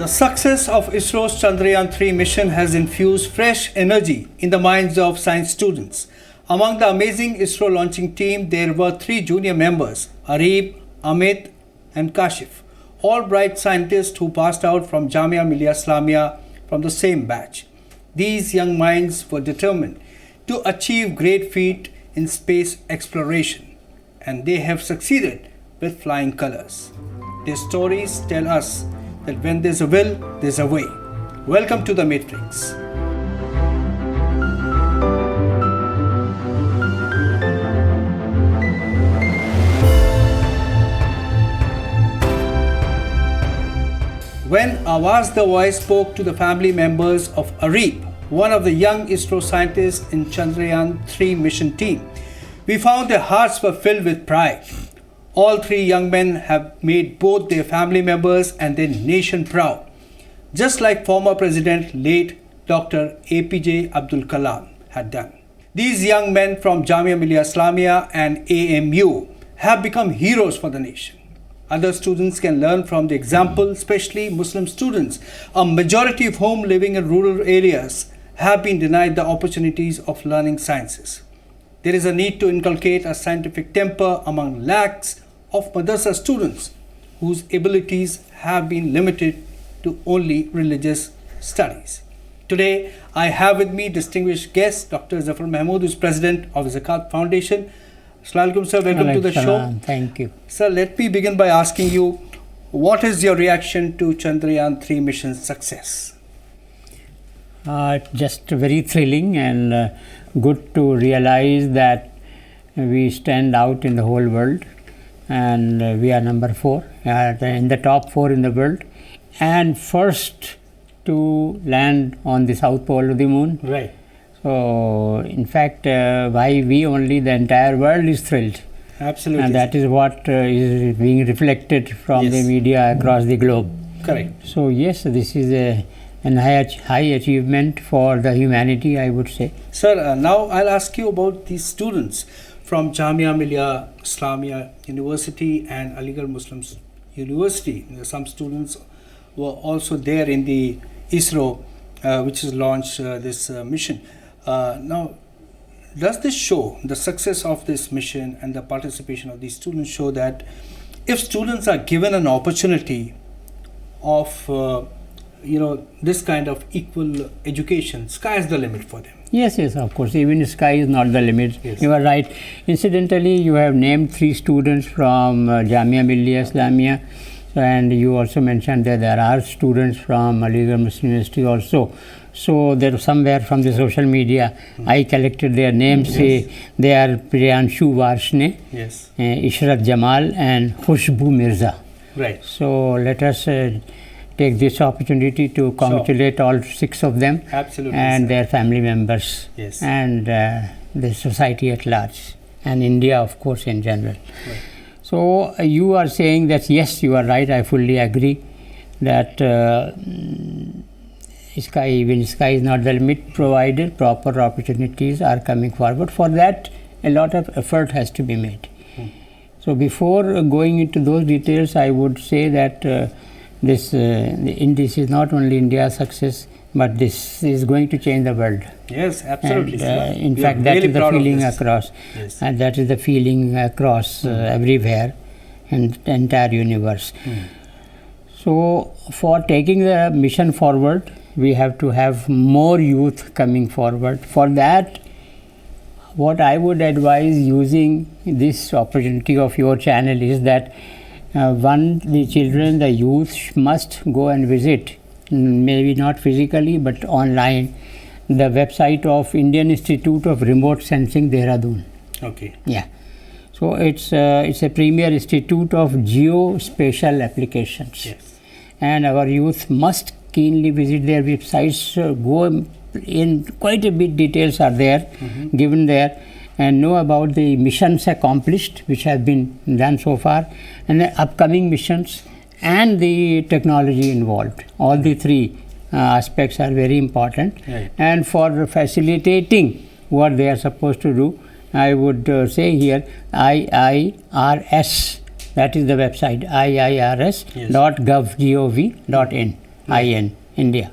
The success of ISRO's Chandrayaan-3 mission has infused fresh energy in the minds of science students. Among the amazing ISRO launching team, there were 3 junior members, Arib, Amit and Kashif, all bright scientists who passed out from JMI and AMU from the same batch. These young minds were determined to achieve great feat in space exploration, and they have succeeded with flying colors. Their stories tell us that when there's a will, there's a way. Welcome to The Matrix. When Awaz-The Voice spoke to the family members of Arib, one of the young ISRO scientists in Chandrayaan-3 mission team, we found their hearts were filled with pride. All 3 young men have made both their family members and their nation proud, just like former President late Dr. APJ Abdul Kalam had done. These young men from JMI and AMU have become heroes for the nation. Other students can learn from the example, especially Muslim students, a majority of whom living in rural areas have been denied the opportunities of learning sciences. There is a need to inculcate a scientific temper among lakhs of madarsas students whose abilities have been limited to only religious studies. Today, I have with me distinguished guest, Dr. Zafar Mahmood, who is president of Zakat Foundation. Assalamu alaikum, sir. Welcome to the show. Thank you. Sir, let me begin by asking you, what is your reaction to Chandrayaan-3 mission's success? Just very thrilling and good to realize that we stand out in the whole world, and we are number 4 in the top 4 in the world, and first to land on the south pole of the moon. Right. So, in fact, why we only, the entire world is thrilled. Absolutely. And that is what is being reflected from the media across the globe. Correct. So, yes, this is a high achievement for the humanity, I would say. Sir, now I'll ask you about these students from Jamia Millia Islamia University and Aligarh Muslim University. Some students were also there in the ISRO, which has launched this mission. Now, does this show, the success of this mission and the participation of these students show that if students are given an opportunity of this kind of equal education, sky is the limit for them? Yes, of course. Even sky is not the limit. Yes. You are right. Incidentally, you have named 3 students from Jamia Millia Islamia, and you also mentioned that there are students from Aligarh Muslim University also. So there somewhere from the social media, I collected their names. They are Priyanshu Varshne, Ishrat Jamal, and Khushbu Mirza. Right. So let us take this opportunity to congratulate all 6 of them. Absolutely, and sir. Their family members. Yes. And the society at large, and India, of course, in general. Right. So you are saying that yes, you are right. I fully agree that sky is not the limit, provided proper opportunities are coming forward. For that, a lot of effort has to be made. So before going into those details, I would say that this is not only India's success, but this is going to change the world. Yes, absolutely. And, in fact, that is the feeling across. Yes. And that is the feeling across everywhere in the entire universe. So, for taking the mission forward, we have to have more youth coming forward. For that, what I would advise using this opportunity of your channel is that the children, the youth must go and visit, maybe not physically but online, the website of Indian Institute of Remote Sensing, Dehradun. Okay. Yeah. So it's a premier institute of geospatial applications. Yes. And our youth must keenly visit their websites, go in quite a bit, details are there, given there, and know about the missions accomplished which have been done so far, and the upcoming missions, and the technology involved. All the 3 aspects are very important. Right. And for facilitating what they are supposed to do, I would say here IIRS, that is the website, iirs.gov.in. IN, India.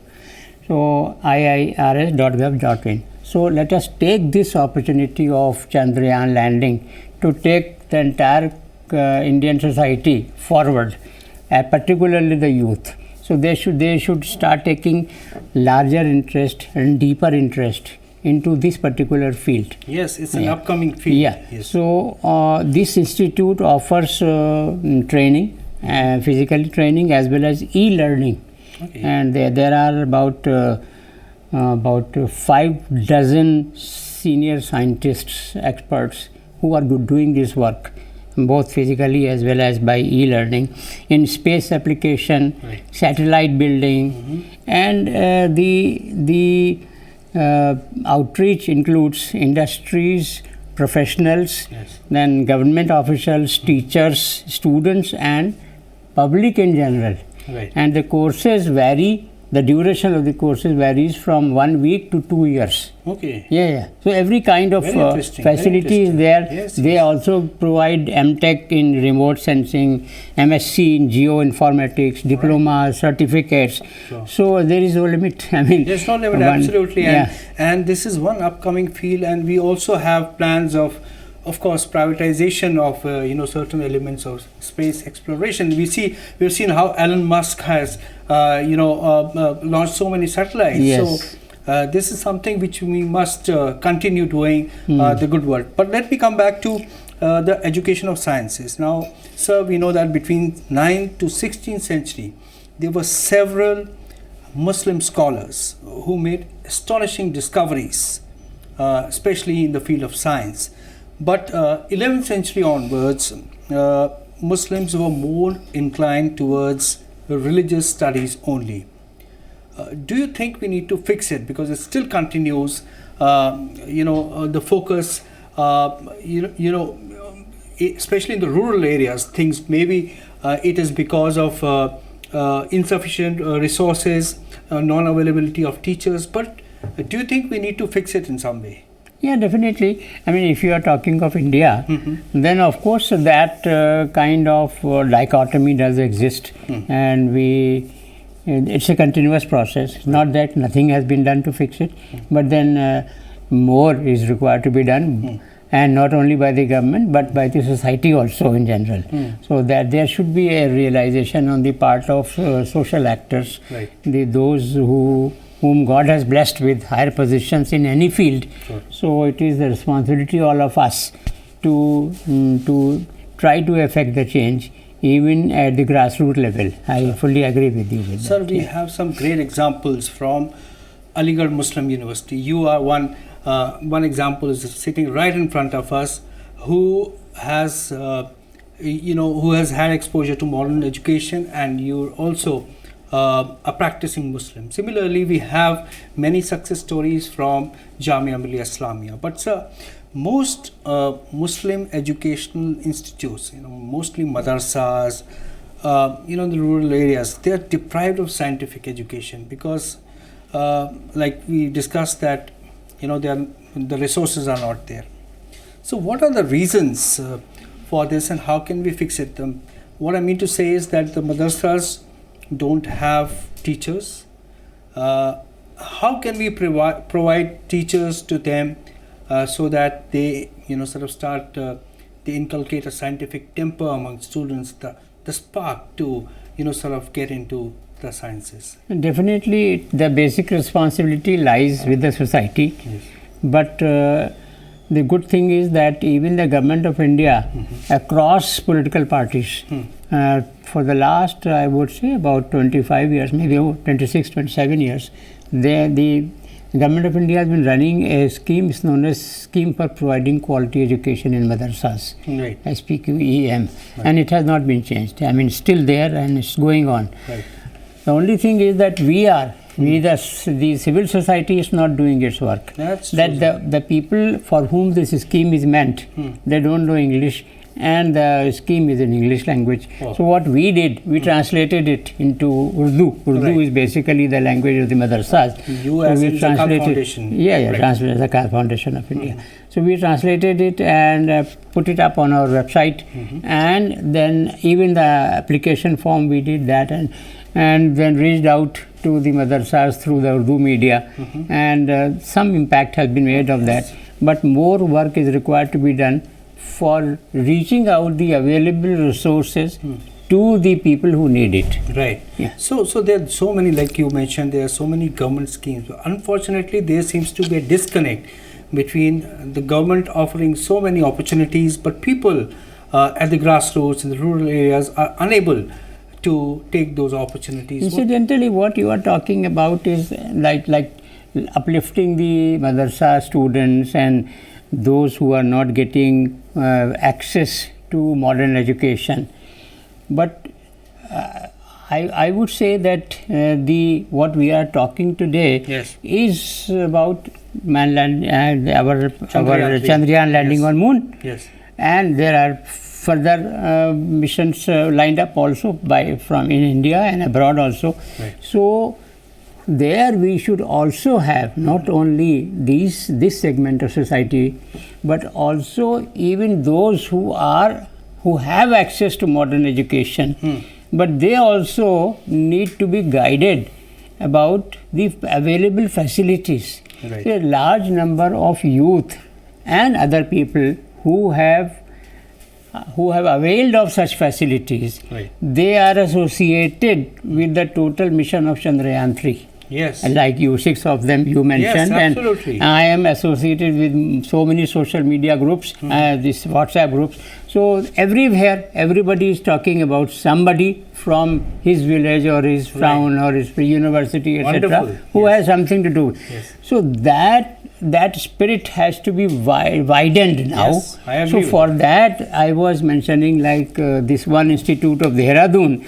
So iirs.gov.in. So let us take this opportunity of Chandrayaan landing to take the entire Indian society forward, particularly the youth. So they should start taking larger interest and deeper interest into this particular field. Yes, it's an upcoming field. Yeah. Yes. So this institute offers training, physical training as well as e-learning. Okay. And there are about 5 dozen senior scientists, experts who are doing this work, both physically as well as by e-learning, in space application, satellite building, and the outreach includes industries, professionals, then government officials, teachers, students, and public in general. Right. And the courses vary. The duration of the courses varies from 1 week to 2 years. Okay. Yeah. So every kind of Very facility is there. Yes, they also provide MTech in remote sensing, MSc in geoinformatics, diplomas, certificates. Sure. So there is no limit. I mean, there's no limit, absolutely. And this is one upcoming field, and we also have plans of course, privatization of certain elements of space exploration. We've seen how Elon Musk has launched so many satellites. Yes. So this is something which we must continue doing the good work. But let me come back to the education of sciences. Now, sir, we know that between 9th to 16th century, there were several Muslim scholars who made astonishing discoveries, especially in the field of science. But 11th century onwards, Muslims were more inclined towards religious studies only. Do you think we need to fix it, because it still continues? The focus, especially in the rural areas, things maybe it is because of insufficient resources, non-availability of teachers. But do you think we need to fix it in some way? Yeah, definitely. I mean, if you are talking of India, then of course that kind of dichotomy does exist, and it's a continuous process. Not that nothing has been done to fix it, but then more is required to be done, and not only by the government but by the society also in general. So that there should be a realization on the part of social actors, those whom God has blessed with higher positions in any field. Sure. So it is the responsibility of all of us to try to effect the change even at the grassroots level. I fully agree with you with Sir, that. we have some great examples from Aligarh Muslim University. You are one example is sitting right in front of us, who has who has had exposure to modern education, and you're also a practicing Muslim. Similarly, we have many success stories from Jamia Millia Islamia. But sir, most Muslim educational institutes, mostly madarsas, in the rural areas, they are deprived of scientific education because, like we discussed, that the resources are not there. So, what are the reasons for this, and how can we fix it? What I mean to say is that the madarsas don't have teachers. How can we provide teachers to them so that they start they inculcate a scientific temper among students, the spark to get into the sciences? Definitely the basic responsibility lies with the society. Yes. But the good thing is that even the government of India, across political parties, for the last, I would say, about 25 years, maybe 26, 27 years, the government of India has been running a scheme known as Scheme for Providing Quality Education in Madarsas, SPQEM, and it has not been changed. I mean, it's still there and it's going on. Right. The only thing is that the civil society is not doing its work. That's that the people for whom this scheme is meant, they don't know English, and the scheme is in English language. Oh. So what we did, we translated it into Urdu. Urdu Right. is basically the language of the madarsas. You as in Zakat Foundation. Yeah, Right. translated the Zakat Foundation of India. So we translated it and put it up on our website, and then even the application form we did that, and then reached out to the madarsas through the Urdu media, and some impact has been made of that. But more work is required to be done for reaching out the available resources to the people who need it. Right. Yeah. So there are so many, like you mentioned, there are so many government schemes. Unfortunately, there seems to be a disconnect between the government offering so many opportunities, but people at the grassroots in the rural areas are unable to take those opportunities. Incidentally, what you are talking about is like uplifting the madrasa students and those who are not getting access to modern education. But I would say that what we are talking today Yes. is about our Chandrayaan landing Yes. on moon. Yes. And there are further missions lined up also from in India and abroad also. Right. So there we should also have not only this segment of society, but also even those who have access to modern education, but they also need to be guided about the available facilities. Right. A large number of youth and other people who have availed of such facilities, Right. they are associated with the total mission of Chandrayaan 3. Yes. And like you, 6 of them you mentioned. absolutely. And I am associated with so many social media groups, these WhatsApp groups. So everywhere, everybody is talking about somebody from his village or his town or his university, etc., Wonderful. who Yes. has something to do. Yes. So that spirit has to be widened now. Yes, I agree so with for that, I was mentioning like this one institute of Dehradun,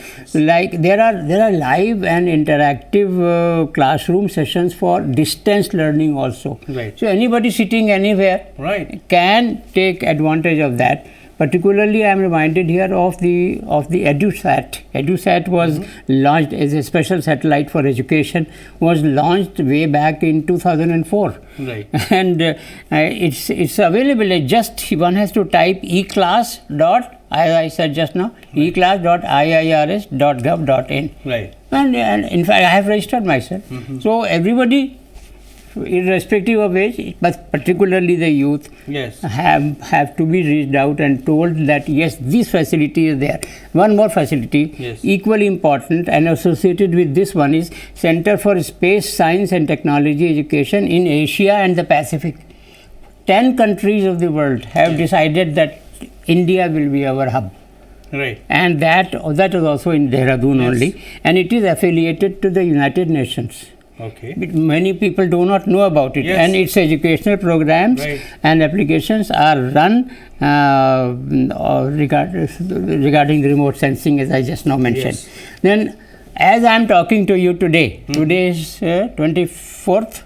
like there are live and interactive classroom sessions for distance learning also. Right. So anybody sitting anywhere Right. can take advantage of that. Particularly, I am reminded here of the EduSat. EduSat was launched as a special satellite for education. Was launched way back in 2004. Right. And it's available. Just one has to type eclass dot, as I said just now, eclass.iirs.gov.in. Right. And in fact, I have registered myself. So everybody, irrespective of age, but particularly the youth, Yes. have to be reached out and told that yes, this facility is there. One more facility, Yes. equally important and associated with this one, is Center for Space Science and Technology Education in Asia and the Pacific. 10 countries of the world have decided that India will be our hub. Right. And that is also in Dehradun only, and it is affiliated to the United Nations. Okay. But many people do not know about it, Yes. and its educational programs Right. and applications are run regarding remote sensing, as I just now mentioned. Yes. Then, as I am talking to you today, today is 24th.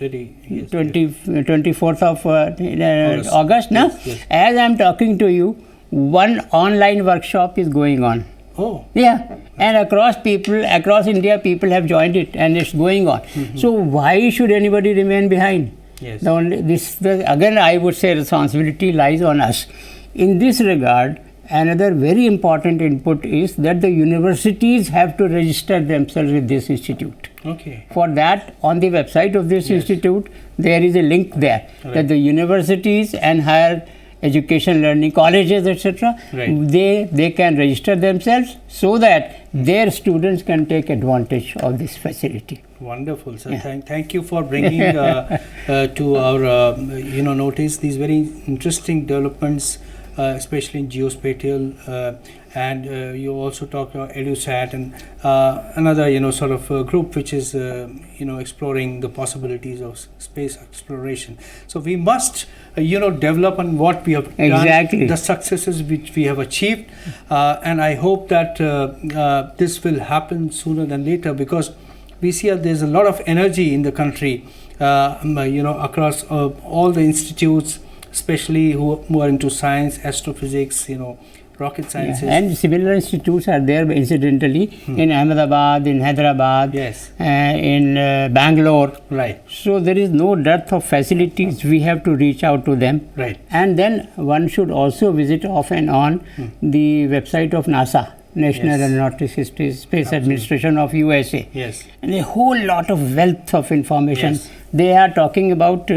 24th of August, now. Yes, yes. As I am talking to you, one online workshop is going on. Oh. Yeah, and across India, people have joined it, and it's going on. So why should anybody remain behind? Yes. Again, I would say responsibility lies on us. In this regard, another very important input is that the universities have to register themselves with this institute. Okay. For that, on the website of this institute, there is a link there that the universities and higher education learning colleges, etc., Right. they can register themselves so that their students can take advantage of this facility. Wonderful, sir. Yeah. Thank you for bringing to our notice these very interesting developments, especially in geospatial, and you also talked about EduSat and another sort of group which is exploring the possibilities of space exploration. So we must develop on what we have Exactly. done, the successes which we have achieved, and I hope that this will happen sooner than later, because we see there's a lot of energy in the country, across all the institutes, especially who are into science, astrophysics, rocket sciences. Yeah. And similar institutes are there incidentally in Ahmedabad, in Hyderabad, Yes. in Bangalore. Right. So there is no dearth of facilities. We have to reach out to them. Right. And then one should also visit off and on the website of NASA, National Yes. Aeronautics Space Administration of USA. Yes. And a whole lot of wealth of information. Yes. They are talking about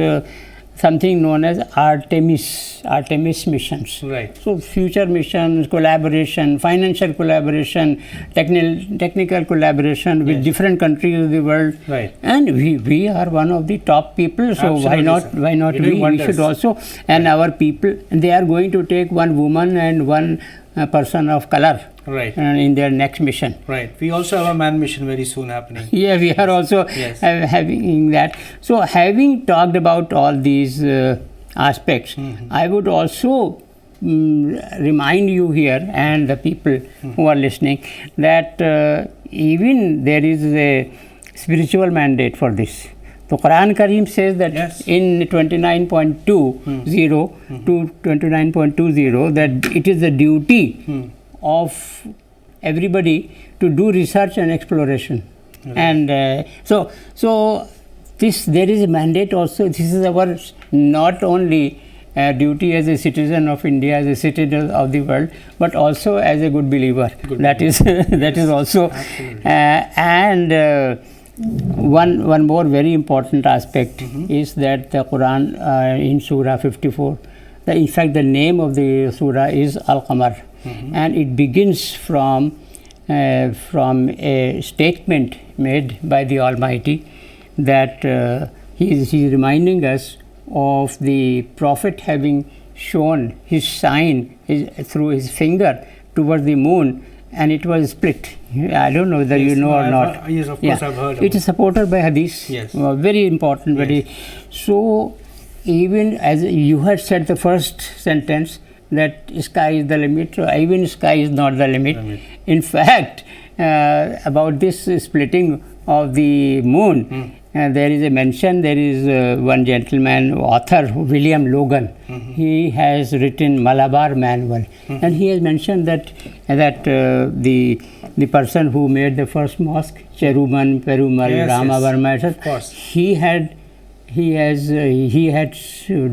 something known as Artemis missions. Right. So future missions, collaboration, financial collaboration, technical collaboration with Yes. different countries of the world. Right. And we are one of the top people. So Absolutely, sir. why not You're doing we wonders. should also, and our people, and they are going to take one woman and one person of color Right. in their next mission. Right. We also have a manned mission very soon happening. Yeah, we are also Yes. having that. So, having talked about all these aspects, I would also remind you here and the people who are listening that even there is a spiritual mandate for this. So, Quran Kareem says that Yes. in 29.20 to 29.20 that it is the duty of everybody to do research and exploration. And so there is a mandate also. This is our not only duty as a citizen of India, as a citizen of the world, but also as a good believer. That is also. And one more very important aspect is that the Quran in Surah 54, in fact the name of the surah is Al-Qamar, and it begins from a statement made by the Almighty that he is reminding us of the Prophet having shown his sign through his finger towards the moon, and it was split. I don't know whether you know or not. Yes, of course, I've heard of it is supported by hadith. Yes. Very important. Very. So, even as you had said the first sentence that sky is the limit, even sky is not the limit. In fact, about this splitting of the moon, there is a mention, there is one gentleman, author, William Logan. He has written Malabar Manual, and he has mentioned that the person who made the first mosque, Cheruman Perumal Rama Verma, he had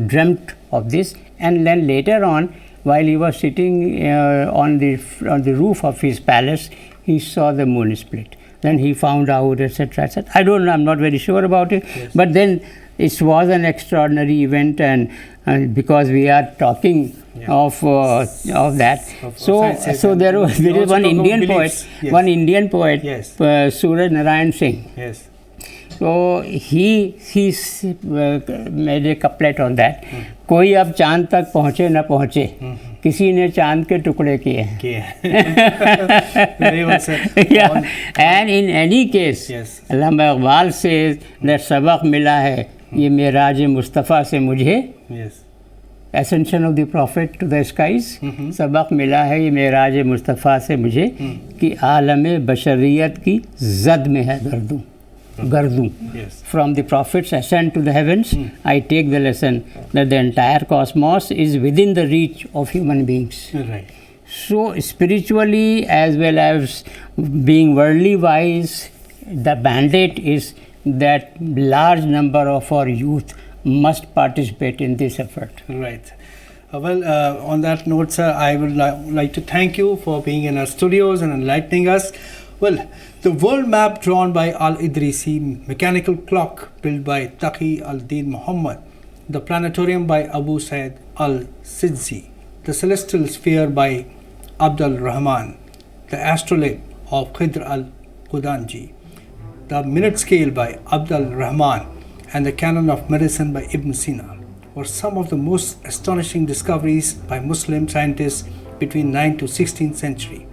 dreamt of this, and then later on, while he was sitting on the roof of his palace, he saw the moon split. Then he found out, etc., etc. I don't know, I'm not very sure about it, but then it was an extraordinary event, and because we are talking of that. So there is one Indian poet, Suraj Narayan Singh. Yes. So he made a couplet on that. कोई अब चांद तक पहुँचे न पहुँचे, किसी ने चांद के टुकड़े किए हैं. And in any case, Allama Iqbal says that सबक मिला है ये मेराज मुस्तफ़ा से मुझे. Ascension of the Prophet to the skies. सबक मिला है ये मेराज मुस्तफ़ा से मुझे कि आलम बशरियत की जद में है गर्दू. From the Prophet's ascent to the heavens, I take the lesson that the entire cosmos is within the reach of human beings. Right. So spiritually as well as being worldly wise, the mandate is that large number of our youth must participate in this effort. Right. On that note, sir, I would like to thank you for being in our studios and enlightening us. Well, the world map drawn by Al-Idrisi, mechanical clock built by Taqi al-Din Muhammad, the planetarium by Abu Said al-Sidzi, the celestial sphere by Abdul Rahman, the astrolabe of Khidr al-Qudanji, the minute scale by Abdul Rahman, and the canon of medicine by Ibn Sina were some of the most astonishing discoveries by Muslim scientists between 9th to 16th century.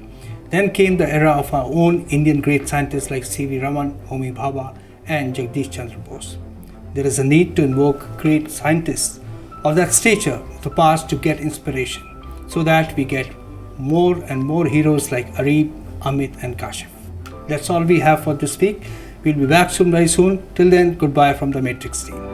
Then came the era of our own Indian great scientists like C.V. Raman, Homi Bhabha, and Jagdish Chandra Bose. There is a need to invoke great scientists of that stature of the past to get inspiration, so that we get more and more heroes like Arif, Amit, and Kashif. That's all we have for this week. We'll be back soon, very soon. Till then, goodbye from the Matrix team.